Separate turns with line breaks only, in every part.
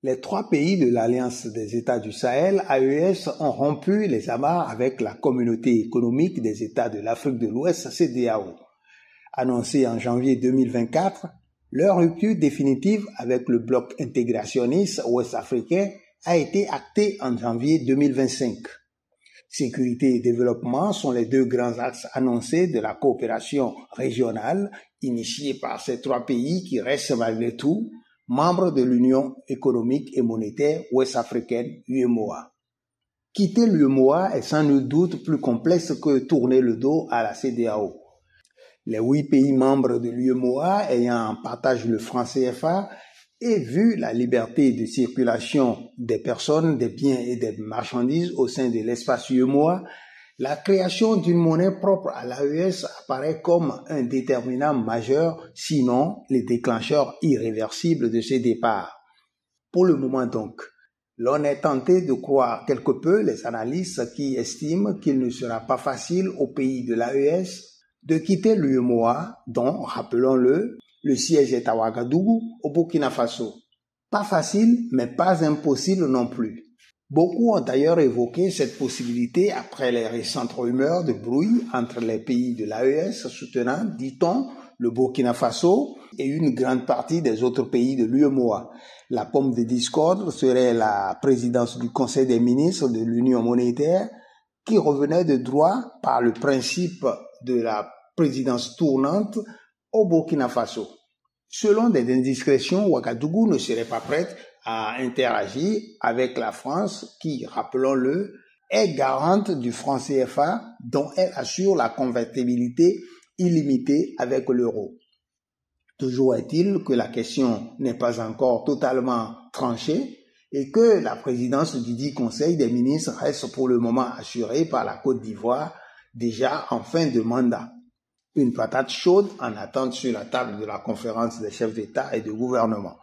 Les 3 pays de l'Alliance des États du Sahel, AES, ont rompu les amarres avec la Communauté économique des États de l'Afrique de l'Ouest, CEDEAO. Annoncée en janvier 2024, leur rupture définitive avec le bloc intégrationniste ouest-africain a été actée en janvier 2025. Sécurité et développement sont les 2 grands axes annoncés de la coopération régionale initiée par ces 3 pays qui restent malgré tout membres de l'Union économique et monétaire ouest-africaine, UEMOA. Quitter l'UEMOA est sans nul doute plus complexe que tourner le dos à la CEDEAO. Les 8 pays membres de l'UEMOA ayant en partage le franc CFA et vu la liberté de circulation des personnes, des biens et des marchandises au sein de l'espace UEMOA, la création d'une monnaie propre à l'AES apparaît comme un déterminant majeur, sinon le déclencheur irréversible de ce départ. Pour le moment donc, l'on est tenté de croire quelque peu les analystes qui estiment qu'il ne sera pas facile aux pays de l'AES de quitter l'UEMOA, dont, rappelons-le, le siège est à Ouagadougou, au Burkina Faso. Pas facile, mais pas impossible non plus. Beaucoup ont d'ailleurs évoqué cette possibilité après les récentes rumeurs de brouille entre les pays de l'AES soutenant, dit-on, le Burkina Faso et une grande partie des autres pays de l'UEMOA. La pomme de discorde serait la présidence du Conseil des ministres de l'Union monétaire qui revenait de droit par le principe de la présidence tournante au Burkina Faso. Selon des indiscrétions, Ouagadougou ne serait pas prête à interagir avec la France qui, rappelons-le, est garante du franc CFA dont elle assure la convertibilité illimitée avec l'euro. Toujours est-il que la question n'est pas encore totalement tranchée et que la présidence du dit Conseil des ministres reste pour le moment assurée par la Côte d'Ivoire, déjà en fin de mandat. Une patate chaude en attente sur la table de la conférence des chefs d'État et de gouvernement.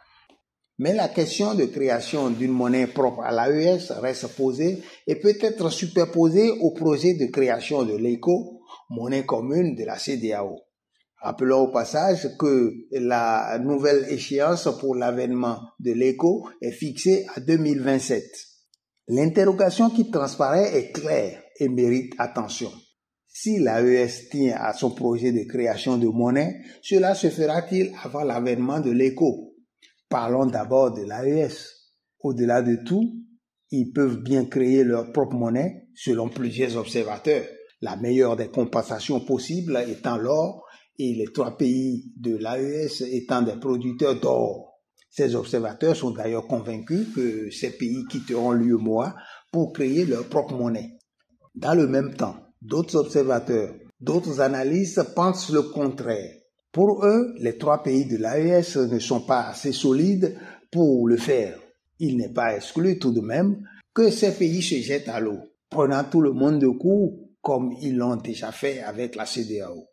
Mais la question de création d'une monnaie propre à l'AES reste posée et peut être superposée au projet de création de l'ECO, monnaie commune de la CEDEAO. Rappelons au passage que la nouvelle échéance pour l'avènement de l'ECO est fixée à 2027. L'interrogation qui transparaît est claire et mérite attention. Si l'AES tient à son projet de création de monnaie, cela se fera-t-il avant l'avènement de l'ECO? Parlons d'abord de l'AES. Au-delà de tout, ils peuvent bien créer leur propre monnaie, selon plusieurs observateurs. La meilleure des compensations possibles étant l'or et les 3 pays de l'AES étant des producteurs d'or. Ces observateurs sont d'ailleurs convaincus que ces pays quitteront l'UEMOA pour créer leur propre monnaie. Dans le même temps, d'autres observateurs, d'autres analystes pensent le contraire. Pour eux, les 3 pays de l'AES ne sont pas assez solides pour le faire. Il n'est pas exclu tout de même que ces pays se jettent à l'eau, prenant tout le monde de court comme ils l'ont déjà fait avec la CEDEAO.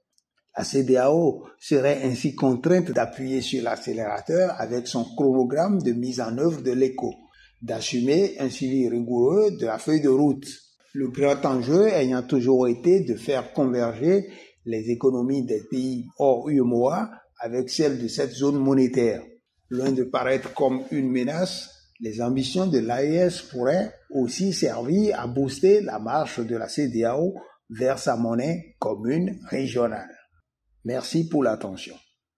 La CEDEAO serait ainsi contrainte d'appuyer sur l'accélérateur avec son chronogramme de mise en œuvre de l'ECO, d'assumer un suivi rigoureux de la feuille de route. Le grand enjeu ayant toujours été de faire converger les économies des pays hors UEMOA avec celles de cette zone monétaire. Loin de paraître comme une menace, les ambitions de l'AES pourraient aussi servir à booster la marche de la CEDEAO vers sa monnaie commune régionale. Merci pour l'attention.